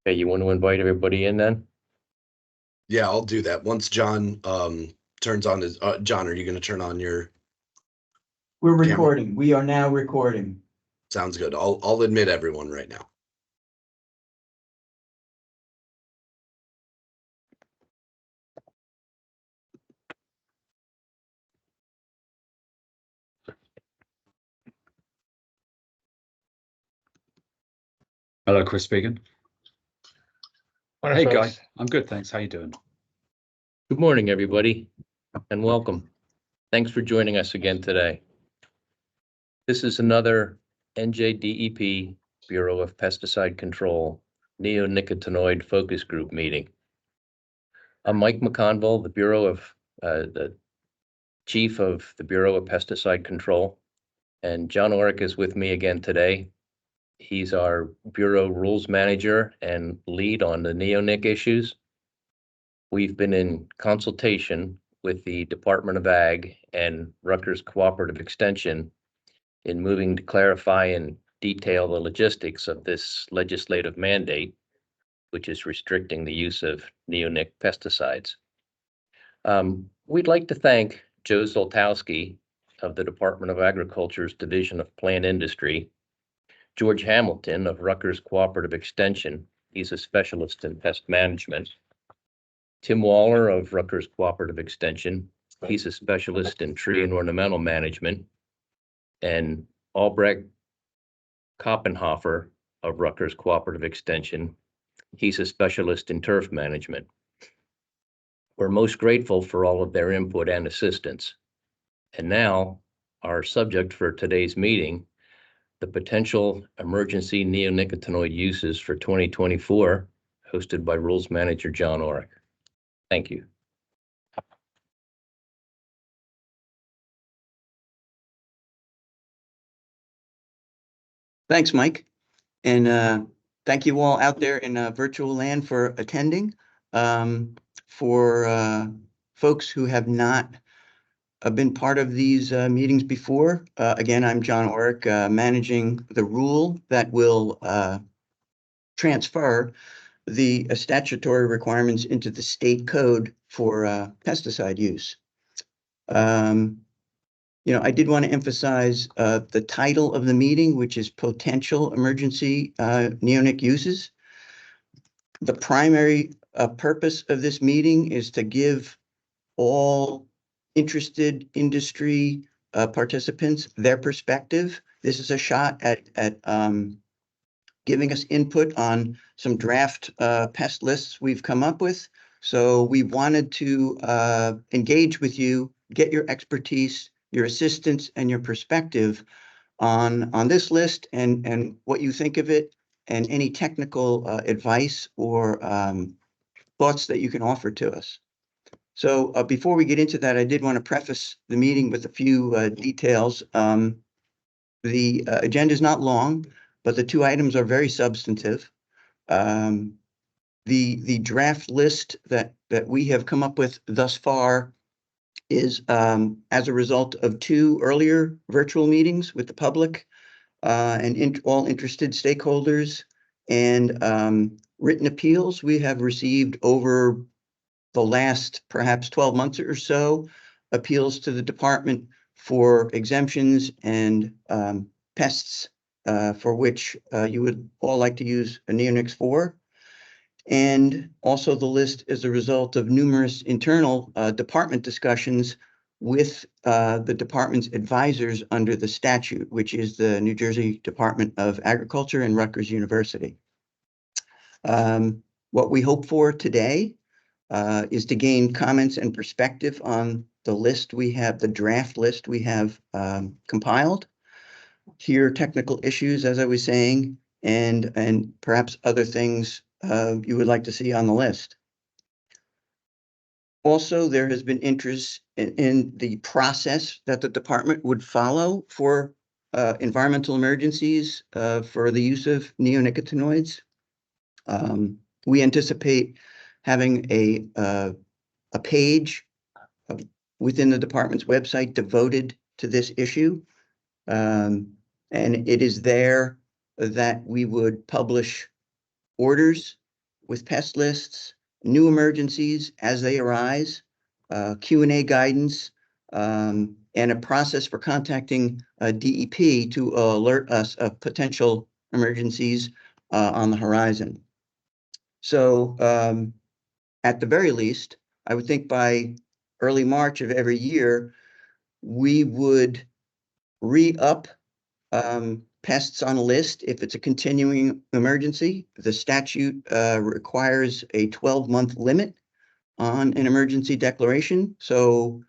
Okay, you want to invite everybody in then? Yeah, I'll do that. Once John turns on his John, are you going to turn on your We're camera? recording. We are now recording. Sounds good. I'll admit everyone right now. Hello, Chris speaking. Morning, Hey, folks. Guy. I'm good, thanks. How you doing? Good morning, everybody, and welcome. Thanks for joining us again today. This is another NJDEP Bureau of Pesticide Control Neonicotinoid Focus Group meeting. I'm Mike McConville, the Chief of the Bureau of Pesticide Control, and John Orrick is with me again today. He's our Bureau Rules Manager and lead on the neonic issues. We've been in consultation with the Department of Ag and Rutgers Cooperative Extension in moving to clarify and detail the logistics of this legislative mandate, which is restricting the use of neonic pesticides. We'd like to thank Joe Zoltowski of the Department of Agriculture's Division of Plant Industry, George Hamilton of Rutgers Cooperative Extension. He's a specialist in pest management. Tim Waller of Rutgers Cooperative Extension. He's a specialist in tree and ornamental management. And Albrecht Koppenhofer of Rutgers Cooperative Extension. He's a specialist in turf management. We're most grateful for all of their input and assistance. And now, our subject for today's meeting, the potential emergency neonicotinoid uses for 2024, hosted by Rules Manager John Orrick. Thank you. Thanks, Mike. And thank you all out there in virtual land for attending. For folks who have not been part of these meetings before, again, I'm John Orrick, managing the rule that will transfer the statutory requirements into the state code for pesticide use. I did want to emphasize the title of the meeting, which is Potential Emergency Neonic Uses. The primary purpose of this meeting is to give all interested industry participants their perspective. This is a shot at giving us input on some draft pest lists we've come up with. So we wanted to engage with you, get your expertise, your assistance, and your perspective on this list and what you think of it, and any technical advice or thoughts that you can offer to us. So before we get into that, I did want to preface the meeting with a few details. The agenda is not long, but the two items are very substantive. The draft list that we have come up with thus far is as a result of two earlier virtual meetings with the public and all interested stakeholders, and written appeals we have received over the last perhaps 12 months or so, appeals to the department for exemptions and pests for which you would all like to use a neonics for. And also the list is a result of numerous internal department discussions with the department's advisors under the statute, which is the New Jersey Department of Agriculture and Rutgers University. What we hope for today is to gain comments and perspective on the list we have, the draft list we have compiled, hear technical issues, as I was saying, and perhaps other things you would like to see on the list. Also, there has been interest in the process that the department would follow for environmental emergencies for the use of neonicotinoids. We anticipate having a page within the department's website devoted to this issue. And it is there that we would publish orders with pest lists, new emergencies as they arise, Q&A guidance, and a process for contacting DEP to alert us of potential emergencies on the horizon. So at the very least, I would think by early March of every year, we would re-up pests on a list if it's a continuing emergency. The statute requires a 12-month limit on an emergency declaration. So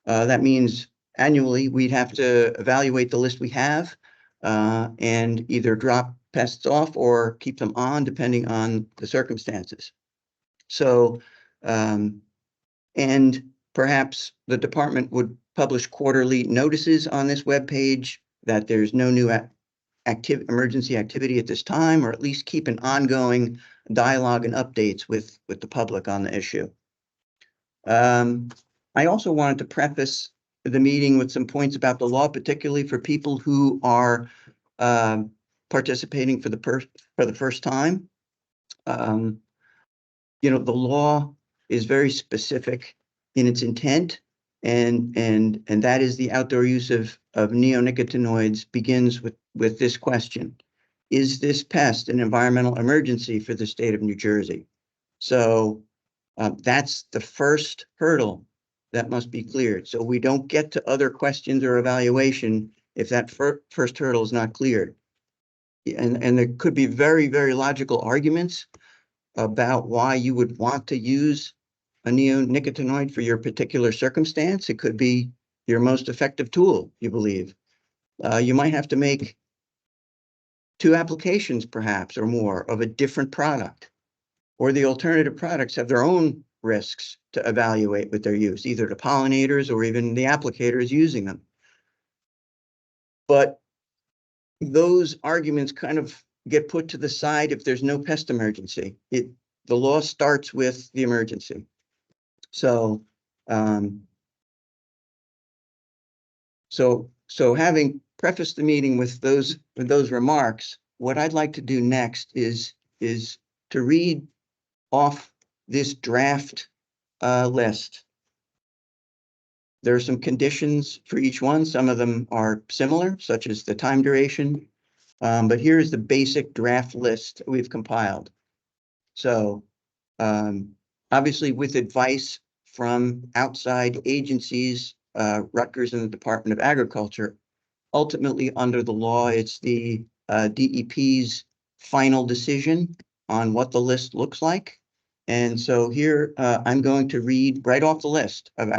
that means annually we'd have to evaluate the list we have and either drop pests off or keep them on depending on the circumstances. So, and perhaps the department would publish quarterly notices on this webpage that there's no new emergency activity at this time, or at least keep an ongoing dialogue and updates with the public on the issue. I also wanted to preface the meeting with some points about the law, particularly for people who are participating for the first time. You know, the law is very specific in its intent, and that is the outdoor use of neonicotinoids begins with this question: is this pest an environmental emergency for the state of New Jersey? So that's the first hurdle that must be cleared. So we don't get to other questions or evaluation if that first hurdle is not cleared. And there could be very, very logical arguments about why you would want to use a neonicotinoid for your particular circumstance. It could be your most effective tool, you believe. You might have to make 2 applications perhaps or more of a different product, or the alternative products have their own risks to evaluate with their use, either to pollinators or even the applicators using them. But those arguments kind of get put to the side if there's no pest emergency. The law starts with the emergency. So, so having prefaced the meeting with those remarks, what I'd like to do next is to read off this draft list. There are some conditions for each one. Some of them are similar, such as the time duration. But here's the basic draft list we've compiled. So obviously with advice from outside agencies, Rutgers and the Department of Agriculture, ultimately under the law, it's the DEP's final decision on what the list looks like. And so here I'm going to read right off the list of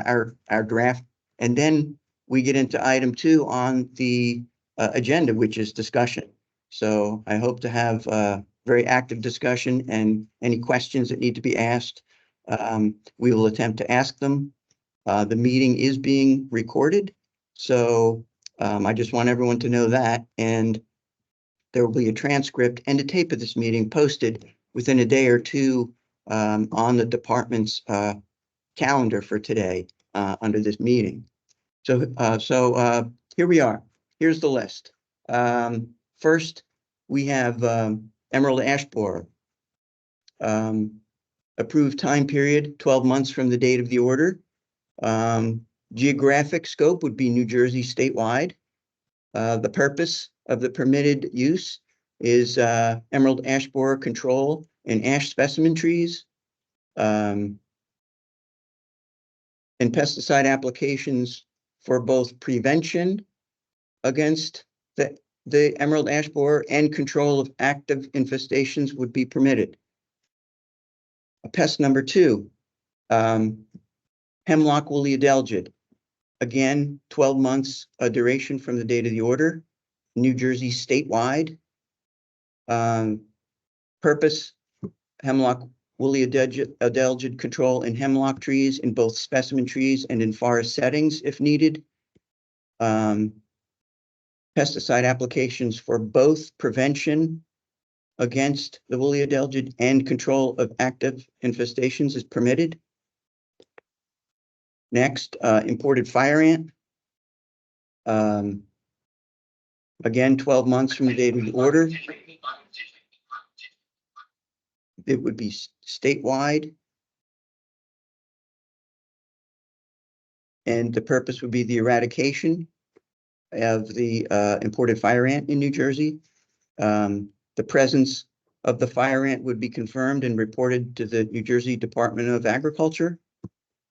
our draft, and then we get into item 2 on the agenda, which is discussion. So I hope to have a very active discussion, and any questions that need to be asked, we will attempt to ask them. The meeting is being recorded, so I just want everyone to know that, and there will be a transcript and a tape of this meeting posted within a day or two on the department's calendar for today under this meeting. So here we are. Here's the list. First, we have emerald ash borer. Approved time period, 12 months from the date of the order. Geographic scope would be New Jersey statewide. The purpose of the permitted use is emerald ash borer control in ash specimen trees, and pesticide applications for both prevention against the emerald ash borer and control of active infestations would be permitted. Pest number 2, hemlock woolly adelgid. Again, 12 months duration from the date of the order. New Jersey statewide. Purpose, hemlock woolly adelgid control in hemlock trees, in both specimen trees and in forest settings if needed. Pesticide applications for both prevention against the woolly adelgid and control of active infestations is permitted. Next, imported fire ant. Again, 12 months from the date of the order. it would be statewide. And the purpose would be the eradication of the imported fire ant in New Jersey. The presence of the fire ant would be confirmed and reported to the New Jersey Department of Agriculture.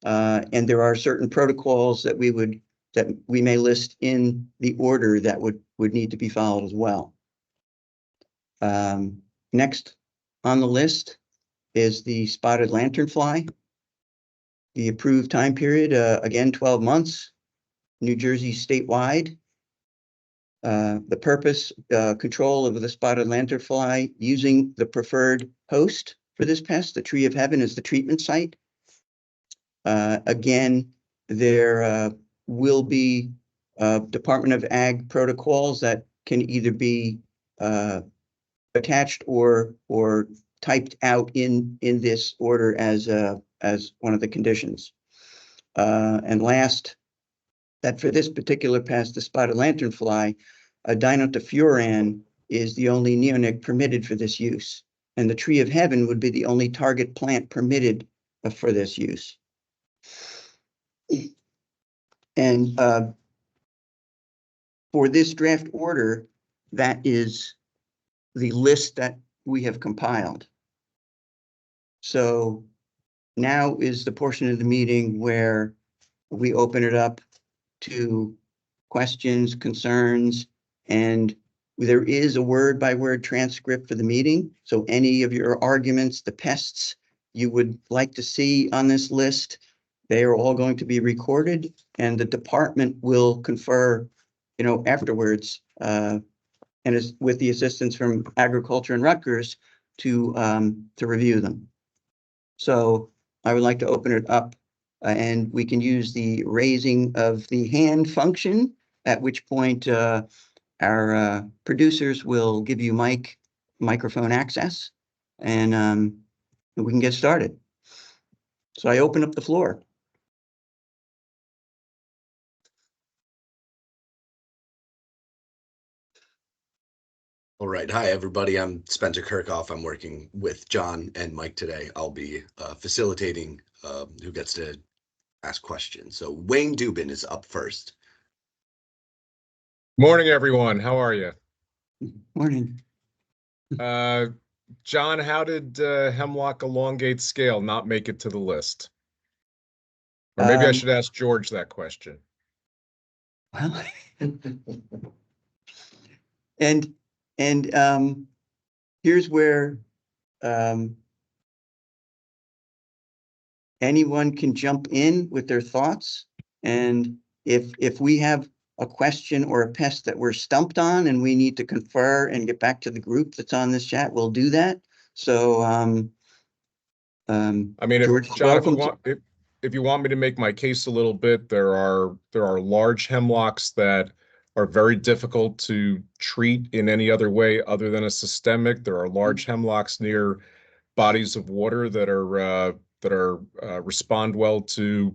And there are certain protocols that we may list in the order that would need to be followed as well. Next on the list is the spotted lanternfly. The approved time period, again, 12 months, New Jersey statewide. The purpose, control of the spotted lanternfly using the preferred host for this pest, the Tree of Heaven, is the treatment site. Again, there will be Department of Ag protocols that can either be attached or typed out in this order as one of the conditions. And last, that for this particular pest, the spotted lanternfly, dinotefuran is the only neonic permitted for this use. And the Tree of Heaven would be the only target plant permitted for this use. And for this draft order, that is the list that we have compiled. So now is the portion of the meeting where we open it up to questions, concerns, and there is a word-by-word transcript for the meeting. So any of your arguments, the pests you would like to see on this list, they are all going to be recorded, and the department will confer, afterwards, and is with the assistance from Agriculture and Rutgers to review them. So I would like to open it up, and we can use the raising of the hand function, at which point our producers will give you microphone access, and we can get started. So I open up the floor. All right. Hi, everybody. I'm Spencer Kirkhoff. I'm working with John and Mike today. I'll be facilitating who gets to ask questions. So Wayne Dubin is up first. Morning, everyone. How are you? Morning. John, how did hemlock elongate scale not make it to the list? Or maybe I should ask George that question. Well, and here's where anyone can jump in with their thoughts. And if we have a question or a pest that we're stumped on and we need to confer and get back to the group that's on this chat, we'll do that. So I mean, George, John, if you want me to make my case a little bit, there are large hemlocks that are very difficult to treat in any other way other than a systemic. There are large hemlocks near bodies of water that respond well to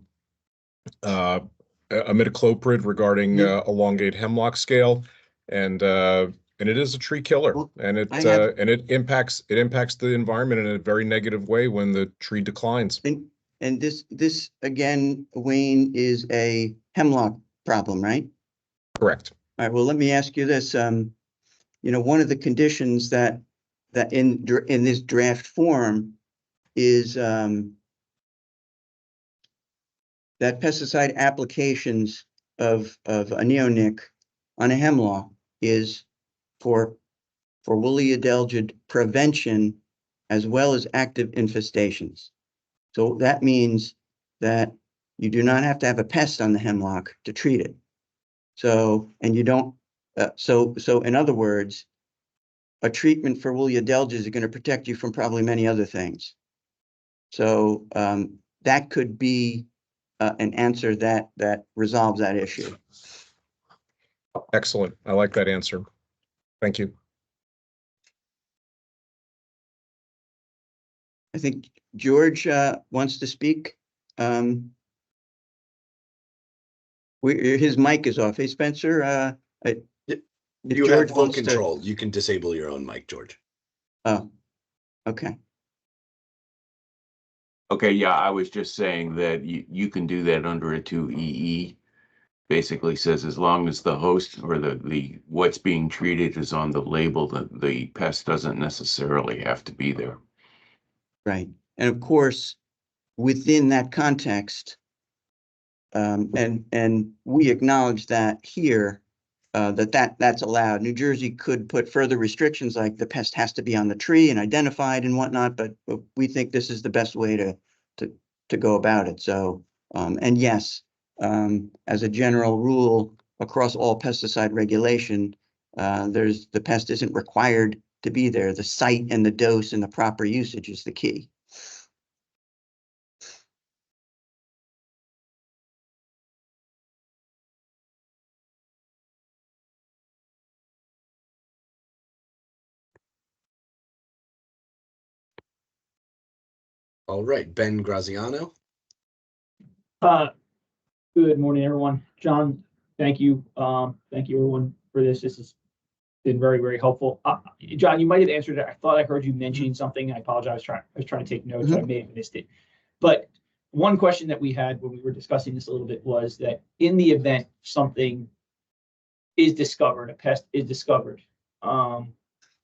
imidacloprid regarding elongate hemlock scale, and it is a tree killer, and it impacts the environment in a very negative way when the tree declines. And this again, Wayne, is a hemlock problem, right? Correct. All right. Well, let me ask you this. One of the conditions that in this draft form is that pesticide applications of a neonic on a hemlock is for woolly adelgid prevention as well as active infestations. So that means that you do not have to have a pest on the hemlock to treat it. So, and you don't, so in other words, a treatment for woolly adelgids is going to protect you from probably many other things. So that could be an answer that resolves that issue. Excellent. I like that answer. Thank you. I think George wants to speak. His mic is off. Hey, Spencer. You have full control. You can disable your own mic, George. Oh, okay. Okay, yeah, I was just saying that you can do that under a 2EE. Basically says as long as the host or the what's being treated is on the label, the pest doesn't necessarily have to be there. Right. And of course, within that context, and we acknowledge that here, that's allowed. New Jersey could put further restrictions like the pest has to be on the tree and identified and whatnot, but we think this is the best way to go about it. So, and yes, as a general rule across all pesticide regulation, the pest isn't required to be there. The site and the dose and the proper usage is the key. All right, Ben Graziano. Good morning, everyone. John, thank you. Thank you everyone for this. This has been very, very helpful. John, you might have answered it. I thought I heard you mentioning something. I apologize. I was trying to take notes. So I may have missed it. But one question that we had when we were discussing this a little bit was that in the event something is discovered, a pest is discovered, and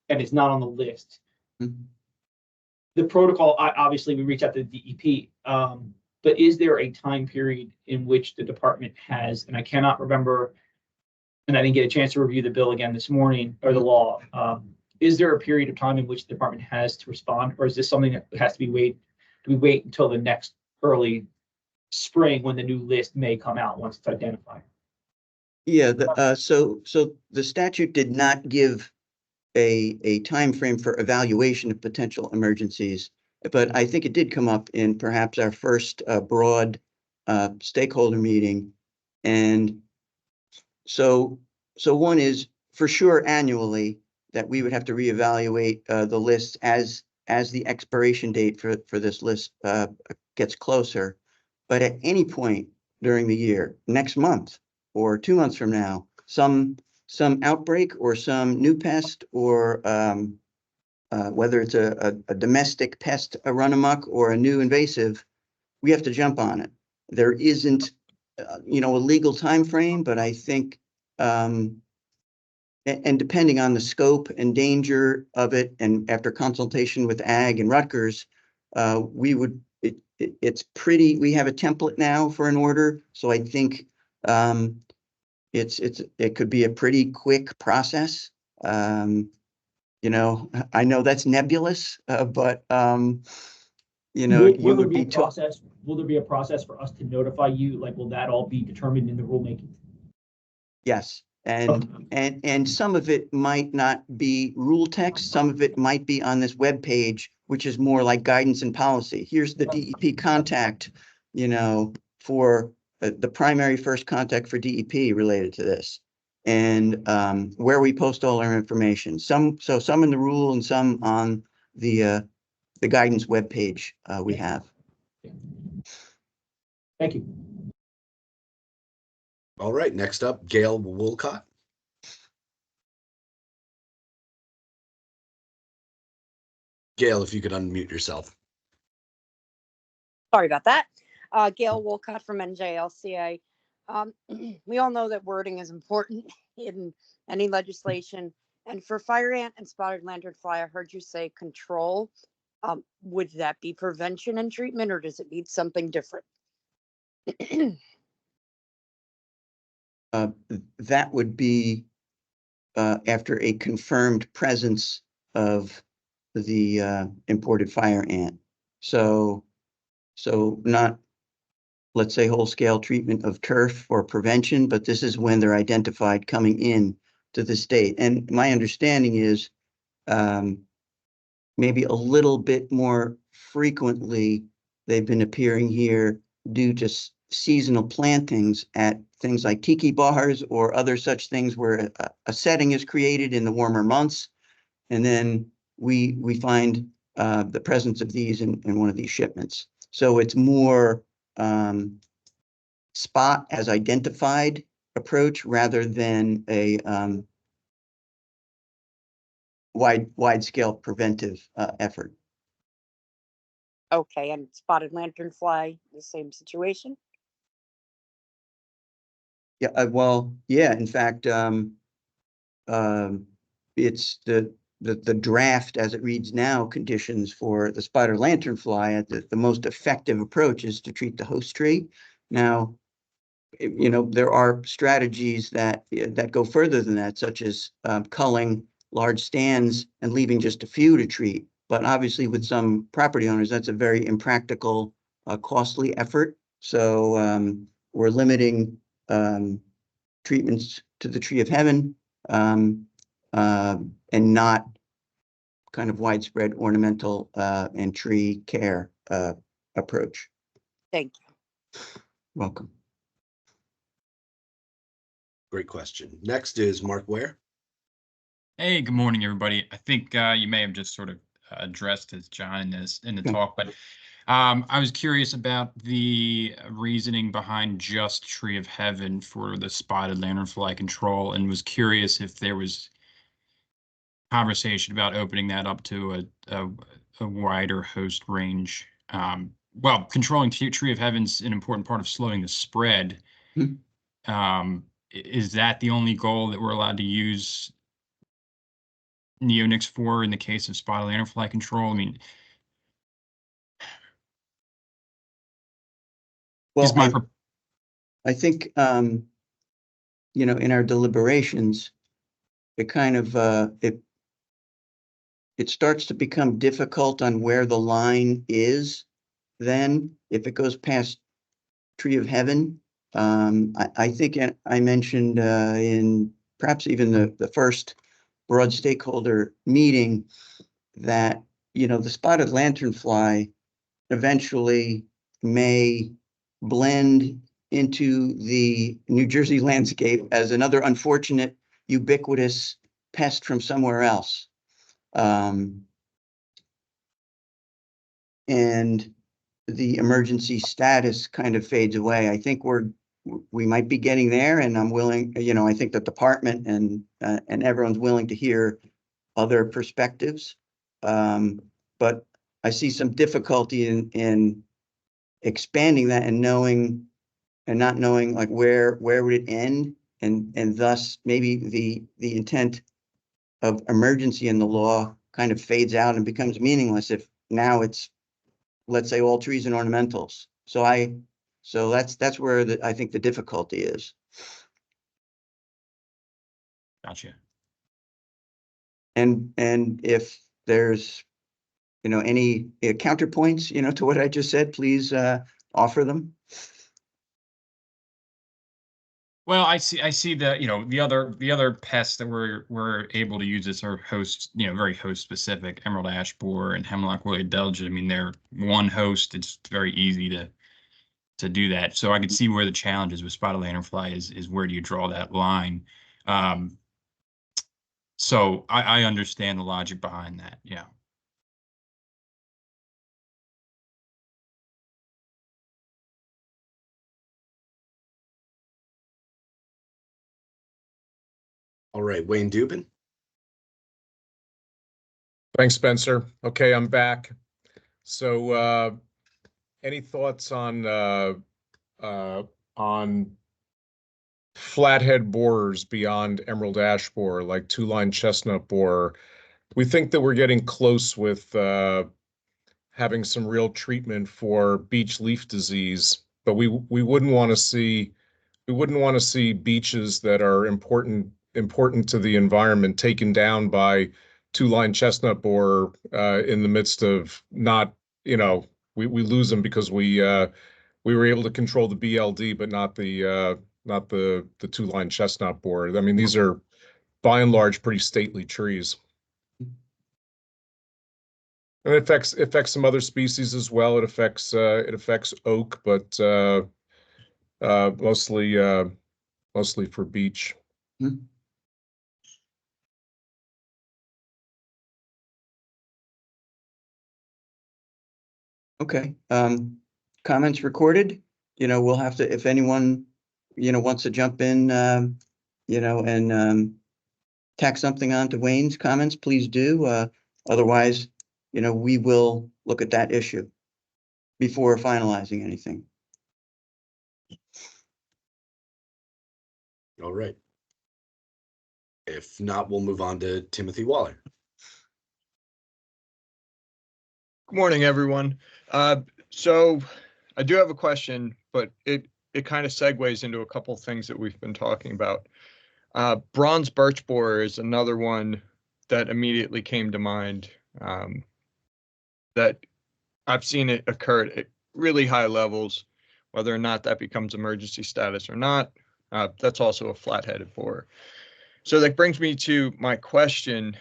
it's not on the list, the protocol, obviously we reach out to the DEP, but is there a time period in which the department has, and I cannot remember, and I didn't get a chance to review the bill again this morning, or the law, is there a period of time in which the department has to respond, or is this something that has to be do we wait until the next early spring when the new list may come out once it's identified? Yeah, so the statute did not give a time frame for evaluation of potential emergencies, but I think it did come up in perhaps our first broad stakeholder meeting. And so one is for sure annually that we would have to reevaluate the list as the expiration date for this list gets closer. But at any point during the year, next month or 2 months from now, some outbreak or some new pest, or whether it's a domestic pest, a run amok, or a new invasive, we have to jump on it. There isn't, a legal time frame, but I think, and depending on the scope and danger of it, and after consultation with Ag and Rutgers, it's pretty. We have a template now for an order, so I think it could be a pretty quick process. I know that's nebulous, but Will there be a process? Will there be a process for us to notify you? Like, will that all be determined in the rulemaking? Yes, and some of it might not be rule text. Some of it might be on this web page, which is more like guidance and policy. Here's the DEP contact, for the primary first contact for DEP related to this, and where we post all our information. Some in the rule and some on the guidance web page we have. Thank you. All right, next up, Gail Woolcott. Gail, if you could unmute yourself. Sorry about that. Gail Wolcott from NJLCA. We all know that wording is important in any legislation. And for fire ant and spotted lanternfly, I heard you say control. Would that be prevention and treatment, or does it need something different? That would be after a confirmed presence of the imported fire ant. So not, let's say, whole scale treatment of turf or prevention, but this is when they're identified coming in to the state. And my understanding is maybe a little bit more frequently they've been appearing here due to seasonal plantings at things like tiki bars or other such things where a setting is created in the warmer months. And then we find the presence of these in one of these shipments. So it's more spot as identified approach rather than a wide scale preventive effort. Okay, and spotted lanternfly, the same situation? Yeah, well, yeah, in fact, it's the draft as it reads now, conditions for the spider lanternfly at the most effective approach is to treat the host tree. Now, you know, there are strategies that go further than that, such as culling large stands and leaving just a few to treat. But obviously, with some property owners, that's a very impractical, costly effort. So we're limiting treatments to the tree of heaven and not kind of widespread ornamental and tree care approach. Thank you. Welcome. Great question. Next is Mark Ware. Hey, good morning, everybody. I think you may have just sort of addressed this, John, in the talk, but I was curious about the reasoning behind just Tree of Heaven for the spotted lanternfly control, and was curious if there was conversation about opening that up to a wider host range. Well, controlling Tree of Heaven's an important part of slowing the spread. Is that the only goal that we're allowed to use neonics for in the case of spotted lanternfly control? I mean, Well, I think, you know, in our deliberations, it kind of, it starts to become difficult on where the line is. Then if it goes past Tree of Heaven, I think I mentioned in perhaps even the first broad stakeholder meeting that, you know, the spotted lanternfly eventually may blend into the New Jersey landscape as another unfortunate, ubiquitous pest from somewhere else. And the emergency status kind of fades away. I think we might be getting there, and I'm willing, you know, I think the department and everyone's willing to hear other perspectives. But I see some difficulty in expanding that and knowing and not knowing like where would it end, and thus maybe the intent of emergency in the law kind of fades out and becomes meaningless if now it's, let's say, all trees and ornamentals. So that's where I think the difficulty is. gotcha. And if there's, you know, any counterpoints, you know, to what I just said, please offer them. Well, I see that, you know, the other pests that we're able to use this are host, you know, very host specific, emerald ash borer and hemlock woolly adelgid. I mean, they're one host. It's very easy to do that. So I could see where the challenge is with spotted lanternfly is where do you draw that line? So I understand the logic behind that. Yeah. All right, Wayne Dubin. Thanks, Spencer. Okay, I'm back. So, any thoughts on flathead borers beyond emerald ash borer, like two-line chestnut borer? We think that we're getting close with having some real treatment for beech leaf disease, but we wouldn't want to see beeches that are important to the environment taken down by two-line chestnut borer in the midst of not, you know, we lose them because we were able to control the BLD, but not the two-line chestnut borer. I mean, these are by and large pretty stately trees. And it affects some other species as well. It affects oak, but mostly for beech. Okay. Comments recorded. You know, we'll have to, if anyone, you know, wants to jump in, you know, and tack something on to Wayne's comments, please do. Otherwise, you know, we will look at that issue. before finalizing anything. All right. If not, we'll move on to Timothy Waller. Good morning, everyone. So I do have a question, but it kind of segues into a couple things that we've been talking about. Bronze birch borer is another one that immediately came to mind, that I've seen it occur at really high levels. Whether or not that becomes emergency status or not, that's also a flat-headed borer. So that brings me to my question.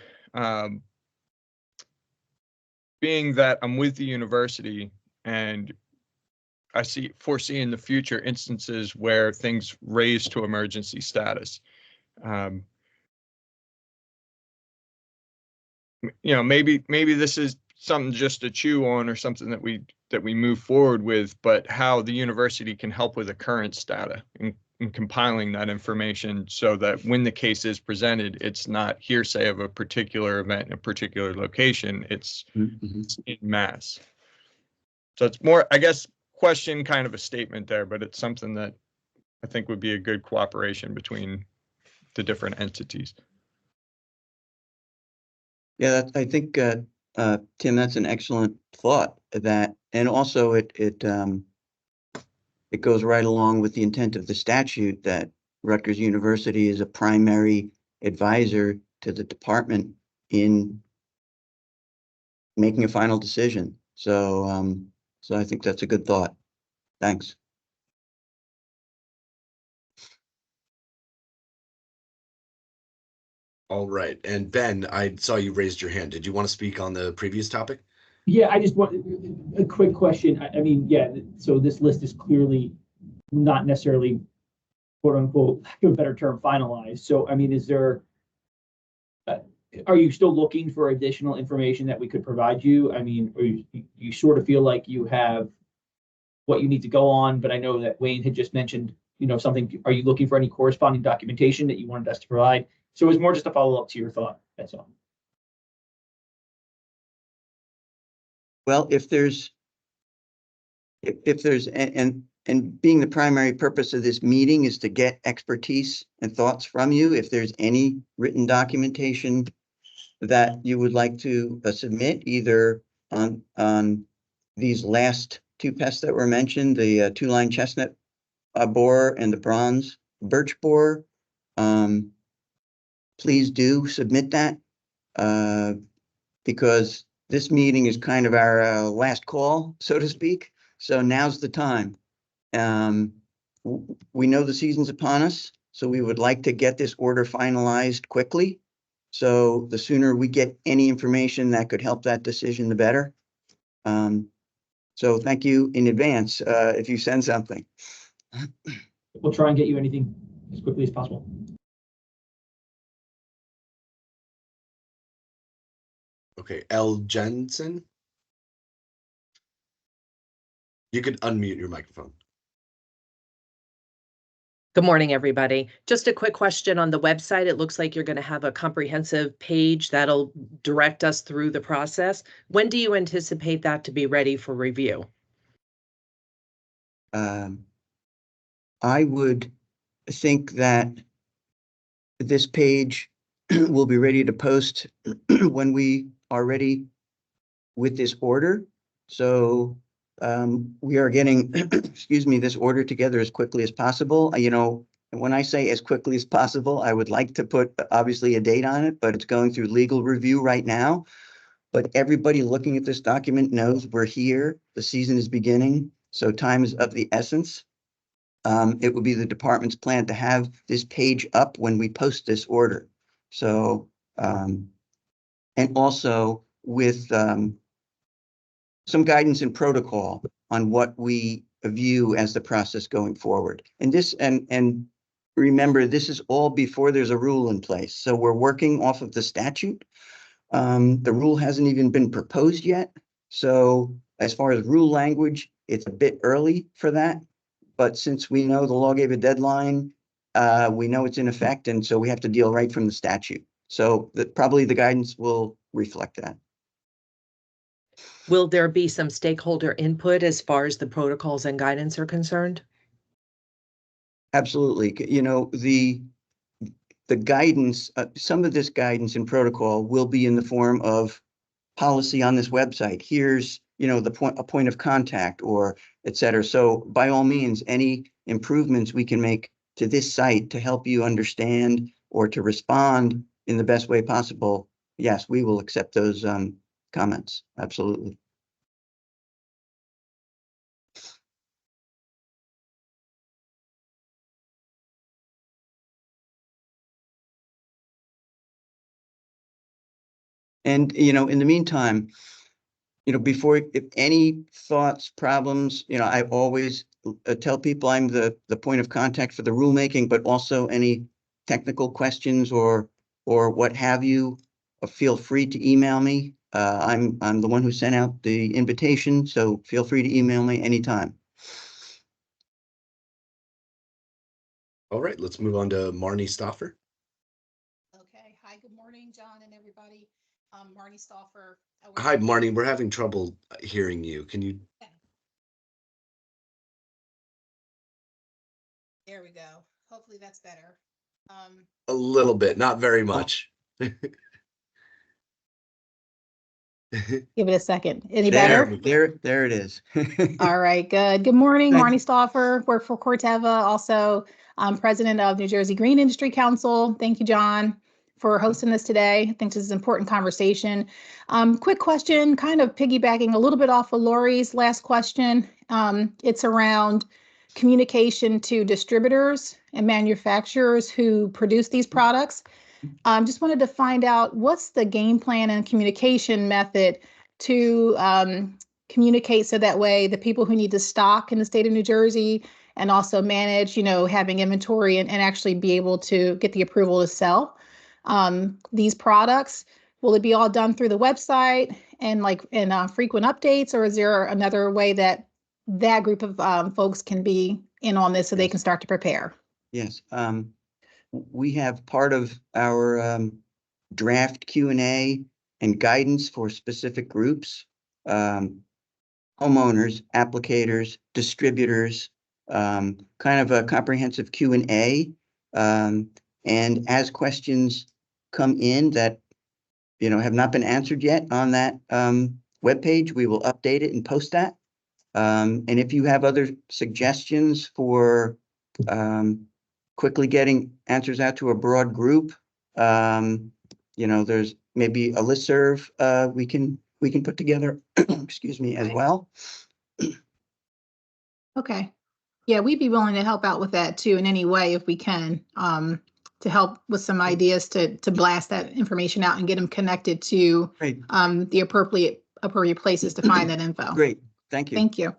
Being that I'm with the university and I foresee in the future instances where things raise to emergency status. Maybe this is something just to chew on or something that we move forward with, but how the university can help with occurrence data in compiling that information so that when the case is presented, it's not hearsay of a particular event in a particular location, it's in mass. So it's more, I guess, question, kind of a statement there, but it's something that I think would be a good cooperation between the different entities. Yeah, I think, Tim, that's an excellent thought. And also it goes right along with the intent of the statute that Rutgers University is a primary advisor to the department in making a final decision. So, so I think that's a good thought. Thanks. All right. And Ben, I saw you raised your hand. Did you want to speak on the previous topic? Yeah, I just want a quick question. I mean, yeah, so this list is clearly not necessarily quote unquote, lack of a better term, finalized. So, I mean, is there, are you still looking for additional information that we could provide you? I mean, or you sort of feel like you have what you need to go on, but I know that Wayne had just mentioned, something, are you looking for any corresponding documentation that you wanted us to provide? So it was more just a follow up to your thought, that's all. Well, if there's and being the primary purpose of this meeting is to get expertise and thoughts from you, if there's any written documentation that you would like to submit, either on these last two pests that were mentioned, the two-line chestnut borer and the bronze birch borer, please do submit that, because this meeting is kind of our last call, so to speak. So now's the time. We know the season's upon us, so we would like to get this order finalized quickly. So the sooner we get any information that could help that decision, the better. So thank you in advance if you send something. We'll try and get you anything as quickly as possible. Okay, L. Jensen. You could unmute your microphone. Good morning, everybody. Just a quick question on the website. It looks like you're going to have a comprehensive page that'll direct us through the process. When do you anticipate that to be ready for review? I would think that this page will be ready to post when we are ready with this order. So we are getting, excuse me, this order together as quickly as possible. When I say as quickly as possible, I would like to put obviously a date on it, but it's going through legal review right now. But everybody looking at this document knows we're here. The season is beginning, so time is of the essence. It will be the department's plan to have this page up when we post this order. So, and also with some guidance and protocol on what we view as the process going forward. And this, and remember, this is all before there's a rule in place. So we're working off of the statute. The rule hasn't even been proposed yet. So as far as rule language, it's a bit early for that. But since we know the law gave a deadline, we know it's in effect, and so we have to deal right from the statute. So probably the guidance will reflect that. Will there be some stakeholder input as far as the protocols and guidance are concerned? Absolutely. You know, the guidance, some of this guidance and protocol will be in the form of policy on this website. Here's, you know, a point of contact or et cetera. So by all means, any improvements we can make to this site to help you understand or to respond in the best way possible, yes, we will accept those comments. Absolutely. And, you know, in the meantime, you know, before, if any thoughts, problems, you know, I always tell people I'm the point of contact for the rulemaking, but also any technical questions or what have you, feel free to email me. I'm the one who sent out the invitation, so feel free to email me anytime. All right, let's move on to Marnie Stoffer. Okay. Hi, good morning, John and everybody. Marnie Stoffer. Hi, Marnie. We're having trouble hearing you. Can you? There we go. Hopefully that's better. A little bit, not very much. Give it a second. Any better? There it is. All right, good. Good morning, Thank Marnie you. Stoffer, work for Corteva, also president of New Jersey Green Industry Council. Thank you, John, for hosting this today. I think this is an important conversation. Quick question, kind of piggybacking a little bit off of Lori's last question. It's around communication to distributors and manufacturers who produce these products. Just wanted to find out what's the game plan and communication method to communicate so that way the people who need to stock in the state of New Jersey and also manage, you know, having inventory and actually be able to get the approval to sell these products. Will it be all done through the website and frequent updates, or is there another way that that group of folks can be in on this so they can start to prepare? Yes. We have part of our draft Q&A and guidance for specific groups, homeowners, applicators, distributors, kind of a comprehensive Q&A. And as questions come in that, you know, have not been answered yet on that webpage, we will update it and post that. And if you have other suggestions for quickly getting answers out to a broad group, you know, there's maybe a listserv we can put together, excuse me, as well. Okay. Yeah, we'd be willing to help out with that too in any way if we can, to help with some ideas to blast that information out and get them connected to Great. The appropriate places to find that info. Great. Thank you. Thank you.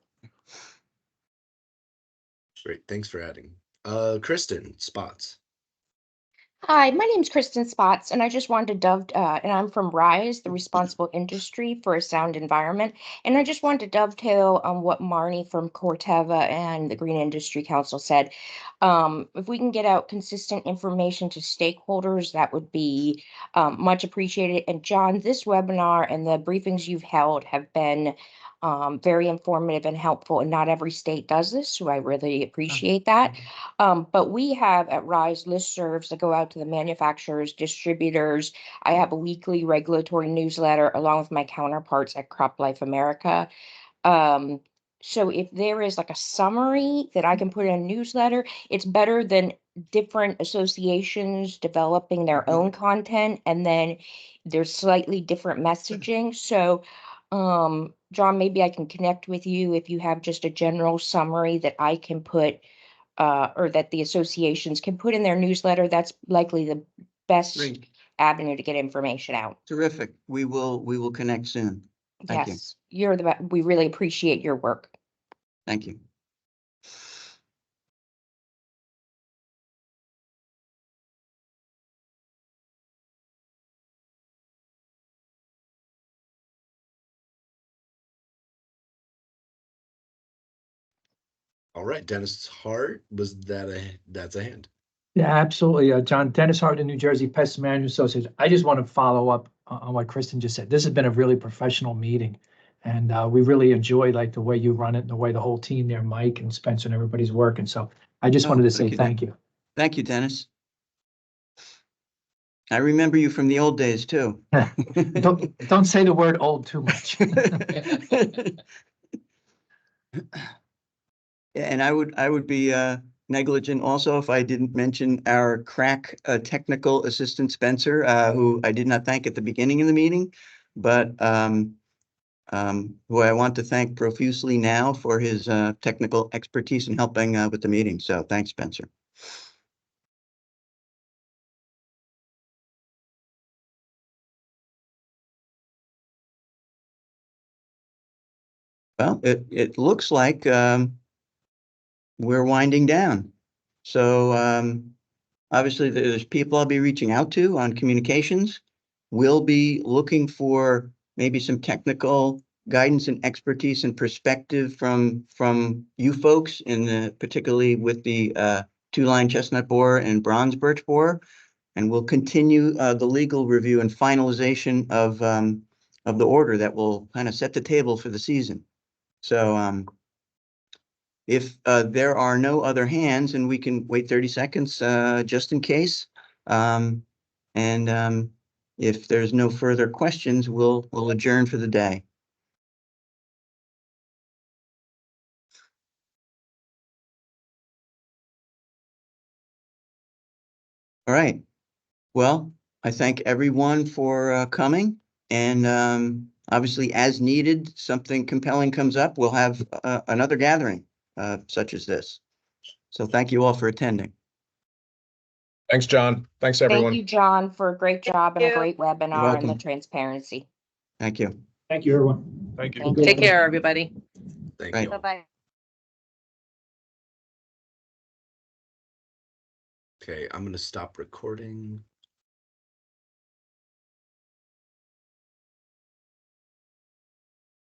Great. Thanks for adding. Kristen Spots. Hi, my name's Kristen Spots, and I just wanted to and I'm from RISE, the Responsible Industry for a Sound Environment. And I just wanted to dovetail on what Marnie from Corteva and the Green Industry Council said. If we can get out consistent information to stakeholders, that would be much appreciated. And John, this webinar and the briefings you've held have been very informative and helpful, and not every state does this, so I really appreciate that. But we have at RISE listservs that go out to the manufacturers, distributors. I have a weekly regulatory newsletter along with my counterparts at Crop Life America. So if there is like a summary that I can put in a newsletter, it's better than different associations developing their own content and then there's slightly different messaging. So John, maybe I can connect with you if you have just a general summary that I can put or that the associations can put in their newsletter. That's likely the best Great. avenue to get information out. Terrific. We will connect soon. Thank you. Yes, you're the best. We really appreciate your work. Thank you. All right, Dennis Hart, that's a hand. Yeah, absolutely. John, Dennis Hart, the New Jersey Pest Management Association. I just want to follow up on what Kristen just said. This has been a really professional meeting. And we really enjoy like the way you run it and the way the whole team there, Mike and Spencer and everybody's working. So I just Oh, wanted to thank say you, thank you. Thank you, Dennis. I remember you from the old days too. Don't say the word old too much. And I would be negligent also if I didn't mention our crack technical assistant Spencer, who I did not thank at the beginning of the meeting, but who I want to thank profusely now for his technical expertise in helping with the meeting. So thanks, Spencer. Well, it looks like we're winding down. So obviously there's people I'll be reaching out to on communications. We'll be looking for maybe some technical guidance and expertise and perspective from you folks in the particularly with the two-line chestnut borer and bronze birch borer. And we'll continue the legal review and finalization of the order that will kind of set the table for the season. So if there are no other hands, and we can wait 30 seconds just in case. And if there's no further questions, we'll adjourn for the day. All right. Well, I thank everyone for coming. And obviously, as needed, something compelling comes up, we'll have another gathering such as this. So thank you all for attending. Thanks, John. Thanks, everyone. Thank you, John, for a great job and a great webinar and the welcome. transparency. Thank you. Thank you, everyone. Thank you. Thank Take care, everybody. Thank Right. you. Bye-bye. Okay, I'm going to stop recording.